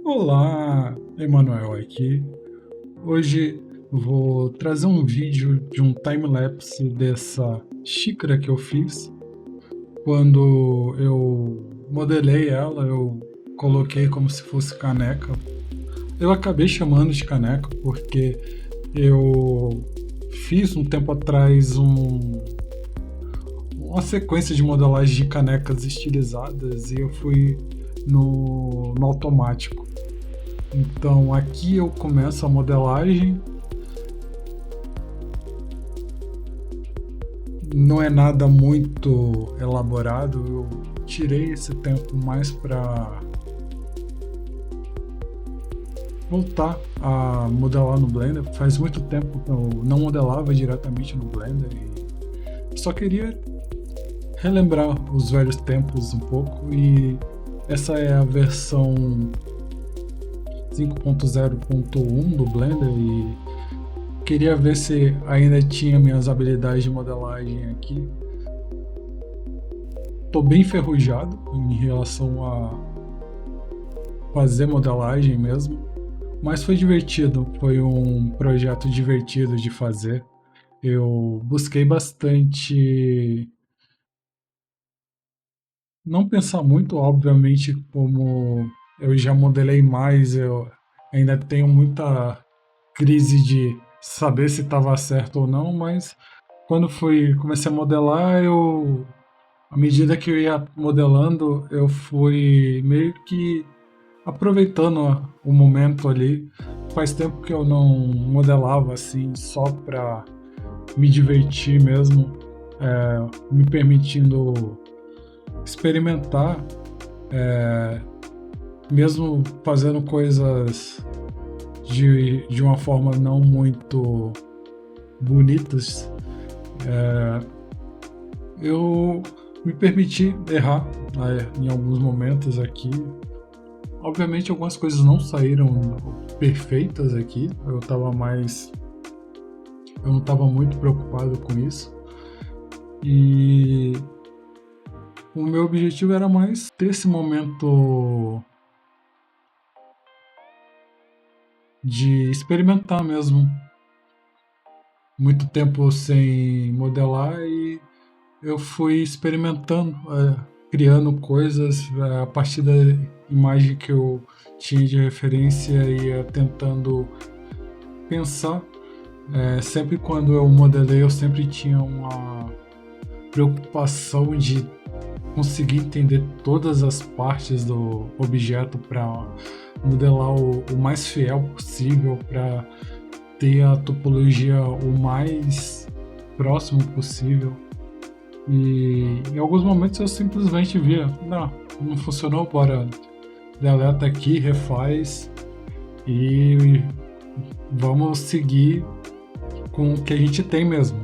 Olá, Emanuel aqui. Hoje vou trazer um vídeo de um time-lapse dessa xícara que eu fiz. Quando eu modelei ela, eu coloquei como se fosse caneca. Eu acabei chamando de caneca porque eu fiz um tempo atrás uma sequência de modelagem de canecas estilizadas e eu fui no automático. Então aqui eu começo a modelagem. Não é nada muito elaborado. Eu tirei esse tempo mais para voltar a modelar no Blender. Faz muito tempo que eu não modelava diretamente no Blender e só queria relembrar os velhos tempos um pouco. E essa é a versão 5.0.1 do Blender e queria ver se ainda tinha minhas habilidades de modelagem aqui. Tô bem enferrujado em relação a fazer modelagem mesmo, mas foi divertido, foi um projeto divertido de fazer. Eu busquei bastante não pensar muito, obviamente, como eu já modelei mais, eu ainda tenho muita crise de saber se estava certo ou não, mas quando comecei a modelar, à medida que eu ia modelando, eu fui meio que aproveitando o momento ali. Faz tempo que eu não modelava assim, só para me divertir mesmo, me permitindo experimentar, mesmo fazendo coisas de uma forma não muito bonitas. Eu me permiti errar, em alguns momentos aqui. Obviamente algumas coisas não saíram perfeitas aqui. Eu não estava muito preocupado com isso. E o meu objetivo era mais ter esse momento de experimentar mesmo. Muito tempo sem modelar e eu fui experimentando, criando coisas, a partir da imagem que eu tinha de referência, ia tentando pensar. Sempre quando eu modelei, eu sempre tinha uma preocupação de conseguir entender todas as partes do objeto para modelar o mais fiel possível, para ter a topologia o mais próximo possível. E em alguns momentos eu simplesmente via, não funcionou, bora deleta aqui, refaz e vamos seguir com o que a gente tem mesmo.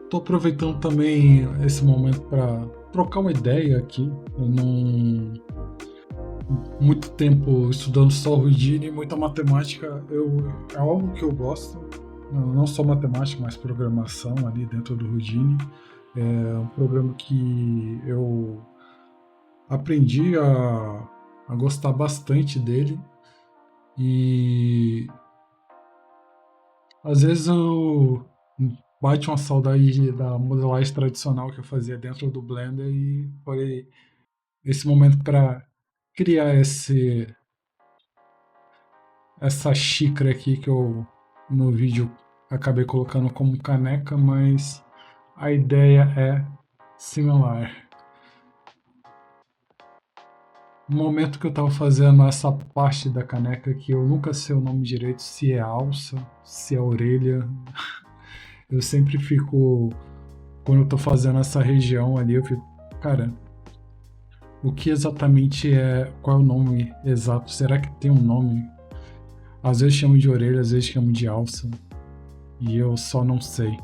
Tô aproveitando também esse momento para trocar uma ideia aqui. Eu não muito tempo estudando só Houdini, muita matemática, é algo que eu gosto. Não só matemática, mas programação ali dentro do Houdini. É um programa que eu aprendi a gostar bastante dele e às vezes eu bate uma saudade da modelagem tradicional que eu fazia dentro do Blender e foi esse momento para criar essa xícara aqui que eu no vídeo acabei colocando como caneca, mas a ideia é similar. No momento que eu estava fazendo essa parte da caneca que eu nunca sei o nome direito, se é alça, se é orelha, eu sempre fico, quando eu estou fazendo essa região ali, eu fico, cara, o que exatamente qual é o nome exato? Será que tem um nome? Às vezes chamo de orelha, às vezes chamo de alça, e eu só não sei.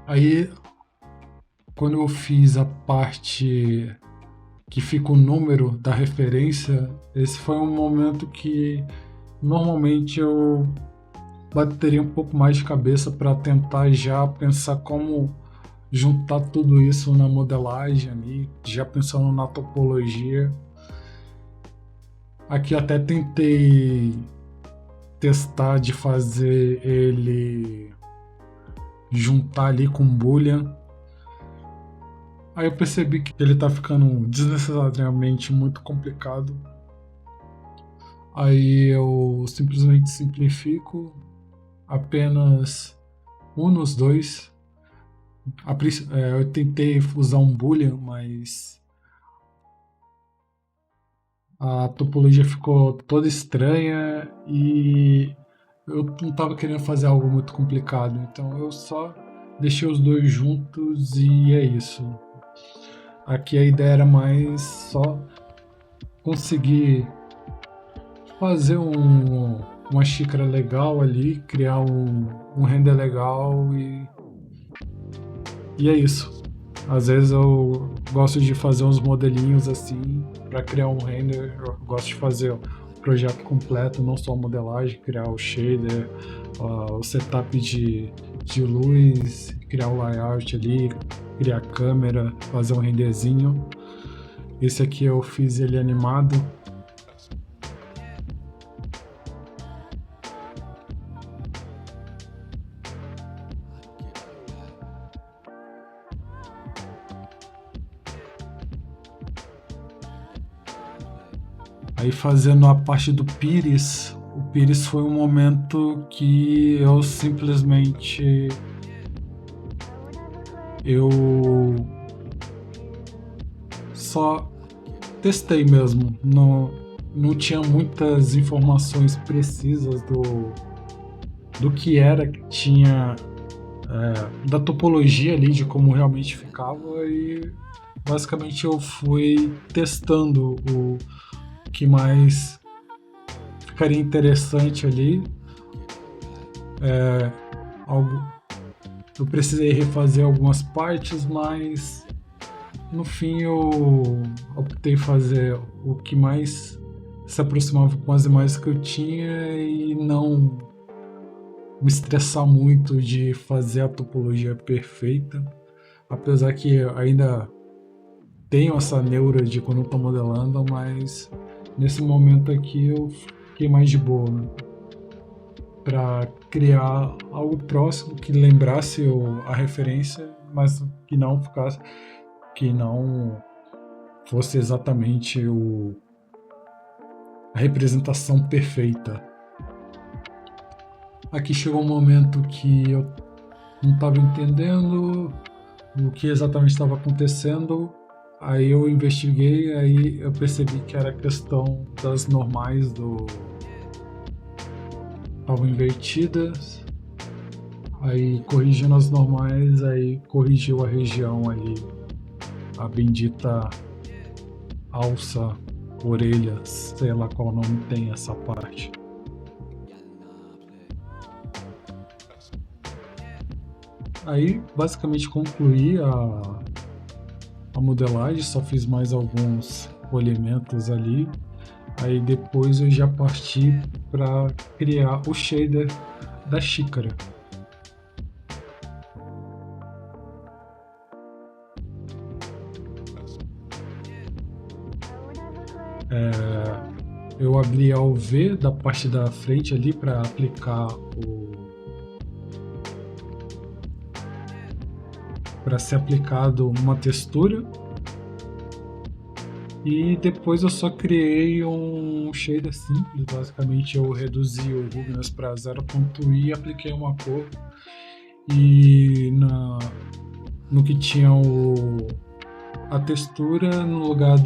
Aí, quando eu fiz a parte que fica o número da referência, esse foi um momento que normalmente eu bateria um pouco mais de cabeça para tentar já pensar como juntar tudo isso na modelagem ali, já pensando na topologia. Aqui até tentei testar de fazer ele juntar ali com Boolean. Aí eu percebi que ele tá ficando desnecessariamente muito complicado. Aí eu simplesmente simplifico, apenas um nos dois. Eu tentei usar um Boolean, mas a topologia ficou toda estranha e eu não estava querendo fazer algo muito complicado, então eu só deixei os dois juntos e é isso. Aqui a ideia era mais só conseguir fazer uma xícara legal ali, criar um render legal e é isso. Às vezes eu gosto de fazer uns modelinhos assim para criar um render. Eu gosto de fazer o projeto completo, não só a modelagem, criar o shader, o setup de luz, criar o layout ali, criar a câmera, fazer um renderzinho. Esse aqui eu fiz ele animado. Aí fazendo a parte do Pires, o Pires foi um momento que eu simplesmente eu só testei mesmo, não tinha muitas informações precisas do que era que tinha, da topologia ali, de como realmente ficava e basicamente eu fui testando o que mais ficaria interessante ali. Algo, eu precisei refazer algumas partes, mas no fim eu optei fazer o que mais se aproximava com as imagens que eu tinha e não me estressar muito de fazer a topologia perfeita, apesar que ainda tenho essa neura de quando eu tô modelando, mas nesse momento aqui eu fiquei mais de boa, né? Para criar algo próximo que lembrasse a referência, mas que não fosse exatamente a representação perfeita. Aqui chegou um momento que eu não estava entendendo o que exatamente estava acontecendo. Aí eu investiguei, aí eu percebi que era questão das normais estavam invertidas. Aí corrigindo as normais, aí corrigiu a região ali, a bendita alça, orelha, sei lá qual nome tem essa parte. Aí basicamente concluí a modelagem, só fiz mais alguns polimentos ali. Aí depois eu já parti para criar o shader da xícara. Eu abri a UV da parte da frente ali para aplicar para ser aplicado uma textura. E depois eu só criei um shader simples, basicamente eu reduzi o Rugness para 0.1 e apliquei uma cor. E no que tinha a textura, no lugar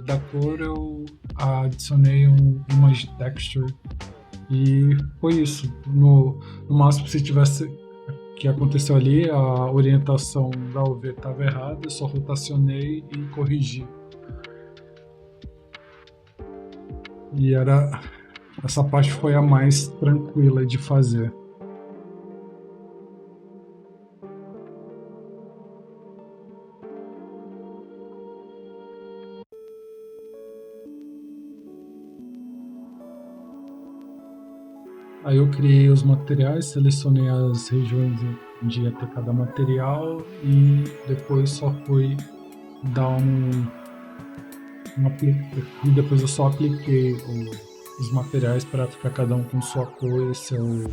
da cor eu adicionei um image texture e foi isso. No máximo, se tivesse que aconteceu ali, a orientação da UV estava errada, eu só rotacionei e corrigi. E essa parte foi a mais tranquila de fazer. Aí eu criei os materiais, selecionei as regiões onde ia ter cada material e depois só fui dar e depois eu só apliquei os materiais para ficar cada um com sua cor e seu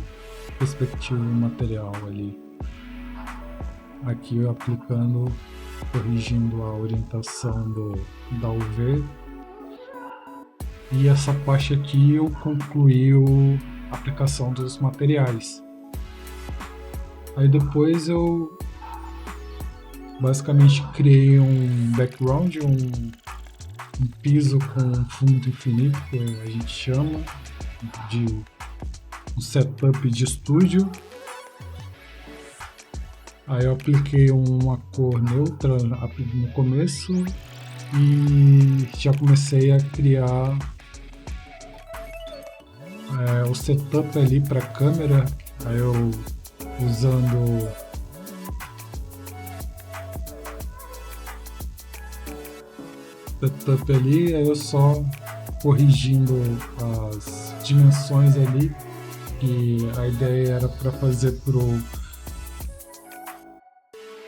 respectivo material ali. Aqui eu aplicando, corrigindo a orientação da UV. E essa parte aqui eu concluí a aplicação dos materiais. Aí depois eu basicamente criei um background, um piso com fundo infinito, que a gente chama, de um setup de estúdio. Aí eu apliquei uma cor neutra no começo e já comecei a criar o setup ali para câmera. Aí eu usando setup ali, aí eu só corrigindo as dimensões ali, que a ideia era para fazer pro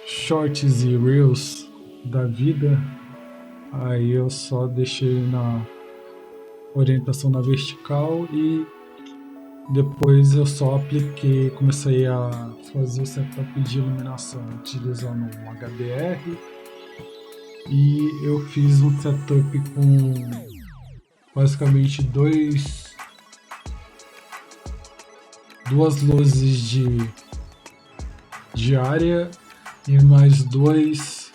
shorts e reels da vida. Aí eu só deixei na orientação na vertical e depois eu só apliquei, comecei a fazer o setup de iluminação utilizando um HDR e eu fiz um setup com basicamente duas luzes de área e mais duas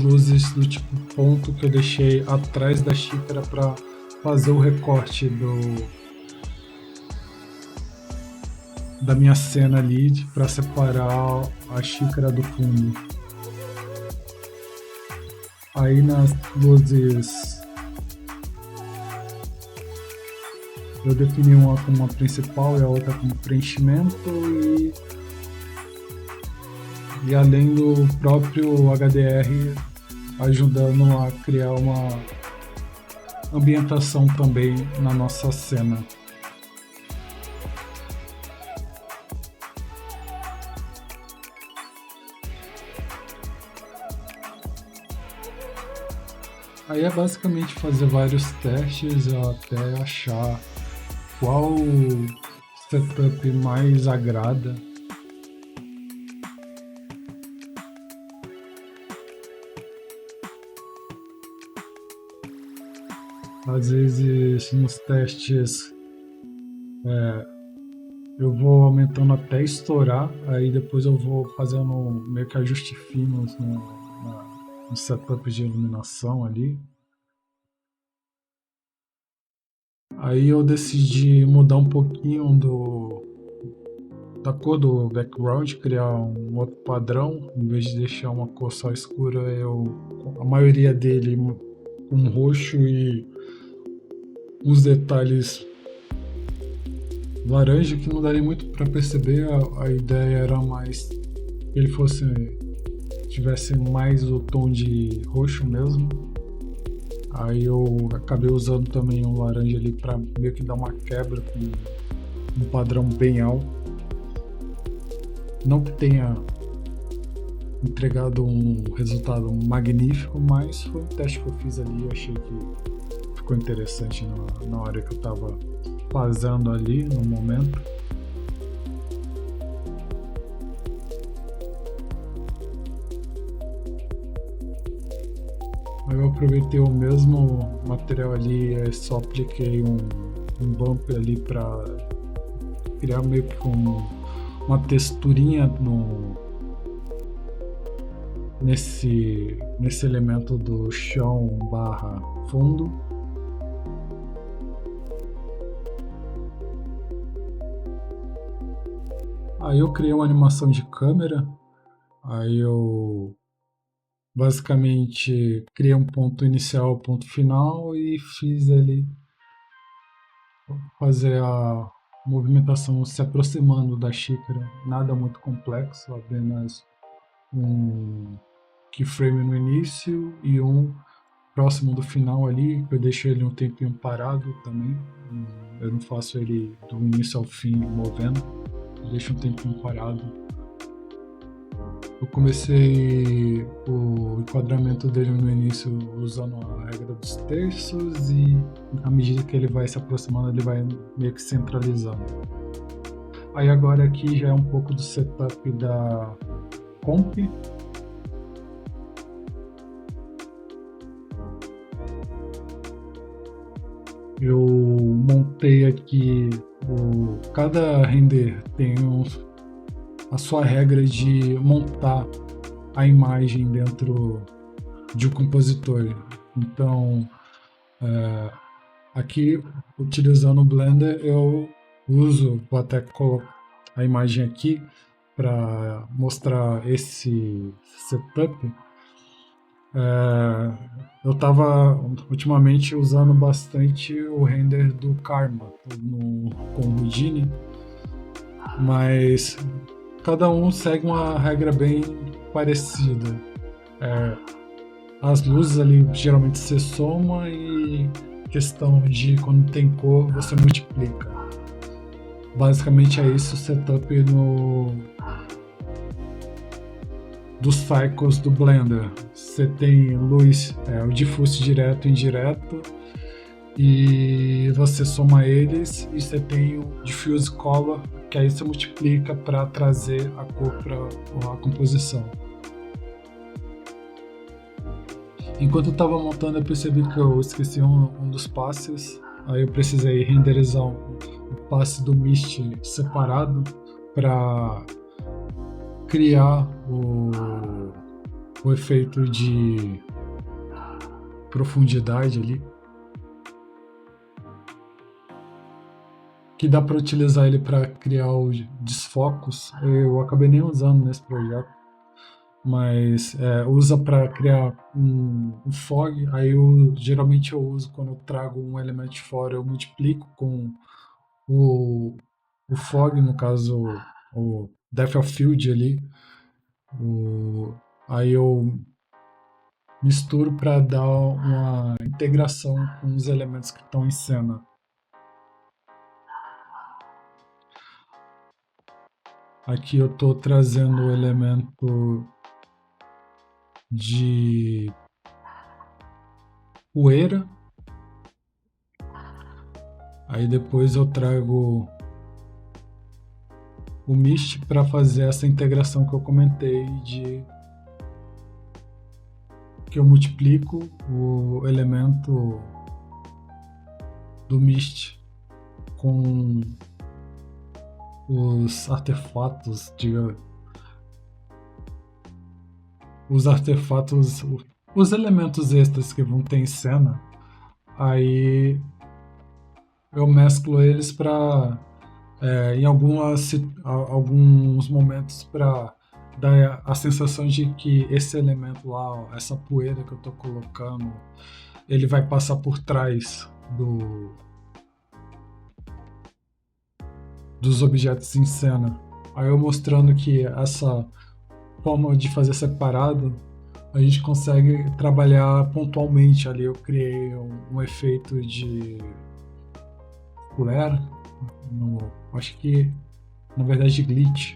luzes do tipo ponto que eu deixei atrás da xícara para fazer o recorte da minha cena ali para separar a xícara do fundo. Aí nas luzes eu defini uma como uma principal e a outra como preenchimento e além do próprio HDR ajudando a criar uma ambientação também na nossa cena. Aí é basicamente fazer vários testes até achar qual setup mais agrada. Às vezes nos testes eu vou aumentando até estourar, aí depois eu vou fazendo meio que ajuste finos no setup de iluminação ali. Aí eu decidi mudar um pouquinho da cor do background, criar um outro padrão, em vez de deixar uma cor só escura, a maioria dele com roxo e uns detalhes laranja que não daria muito para perceber. A ideia era mais que ele tivesse mais o tom de roxo mesmo. Aí eu acabei usando também um laranja ali para meio que dar uma quebra com um padrão bem alto. Não que tenha entregado um resultado magnífico, mas foi um teste que eu fiz ali e achei que ficou interessante na hora que eu estava fazendo ali no momento. Aí eu aproveitei o mesmo material ali e só apliquei um bump ali para criar meio que uma texturinha nesse elemento do chão barra fundo. Aí eu criei uma animação de câmera, aí eu basicamente criei um ponto inicial, ponto final e fiz ele fazer a movimentação se aproximando da xícara, nada muito complexo, apenas um keyframe no início e um próximo do final ali, eu deixo ele um tempinho parado também. Eu não faço ele do início ao fim movendo, eu deixo um tempinho parado. Eu comecei o enquadramento dele no início usando a regra dos terços e à medida que ele vai se aproximando, ele vai meio que centralizando. Aí agora aqui já é um pouco do setup da comp. Eu montei aqui, cada render tem a sua regra de montar a imagem dentro de um compositor. Então, aqui, utilizando o Blender, eu vou até colocar a imagem aqui para mostrar esse setup. Eu estava ultimamente usando bastante o render do Karma com o Houdini, mas cada um segue uma regra bem parecida. As luzes ali geralmente se soma e questão de quando tem cor você multiplica. Basicamente é isso o setup dos cycles do Blender. Você tem luz, o diffuse direto e indireto, e você soma eles, e você tem o diffuse color, que aí você multiplica para trazer a cor para a composição. Enquanto eu estava montando, eu percebi que eu esqueci um dos passes, aí eu precisei renderizar o passe do Mist separado para criar o efeito de profundidade ali, que dá para utilizar ele para criar os desfocos. Eu acabei nem usando nesse projeto, mas usa para criar um fog. Aí geralmente eu uso quando eu trago um elemento de fora, eu multiplico com o fog, no caso o depth of field ali, aí eu misturo para dar uma integração com os elementos que estão em cena. Aqui eu estou trazendo o elemento de poeira. Aí depois eu trago o Mist para fazer essa integração que eu comentei, de que eu multiplico o elemento do Mist com os artefatos, os elementos extras que vão ter em cena. Aí eu mesclo eles para em alguns momentos para dar a sensação de que esse elemento lá, essa poeira que eu estou colocando, ele vai passar por trás dos objetos em cena. Aí eu mostrando que essa forma de fazer separado, a gente consegue trabalhar pontualmente ali. Eu criei um efeito de flare, acho que na verdade glitch.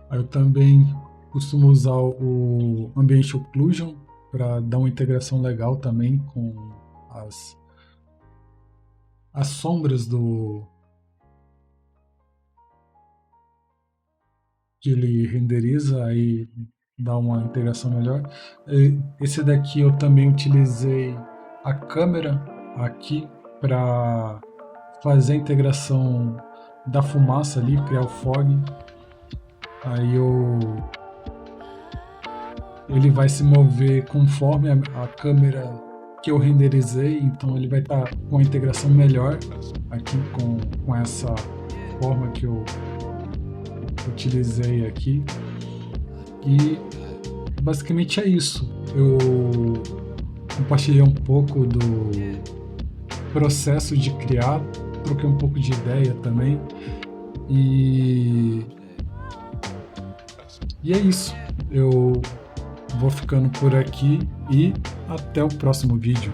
Aí eu também costumo usar o Ambient Occlusion para dar uma integração legal também com as sombras que ele renderiza, aí dá uma integração melhor. Esse daqui eu também utilizei a câmera aqui para fazer a integração da fumaça ali, criar o fog. Aí ele vai se mover conforme a câmera que eu renderizei, então ele vai estar com a integração melhor aqui com essa forma que eu utilizei aqui. E basicamente é isso. Eu compartilhei um pouco processo de criar, troquei um pouco de ideia também. E é isso. Eu vou ficando por aqui e até o próximo vídeo.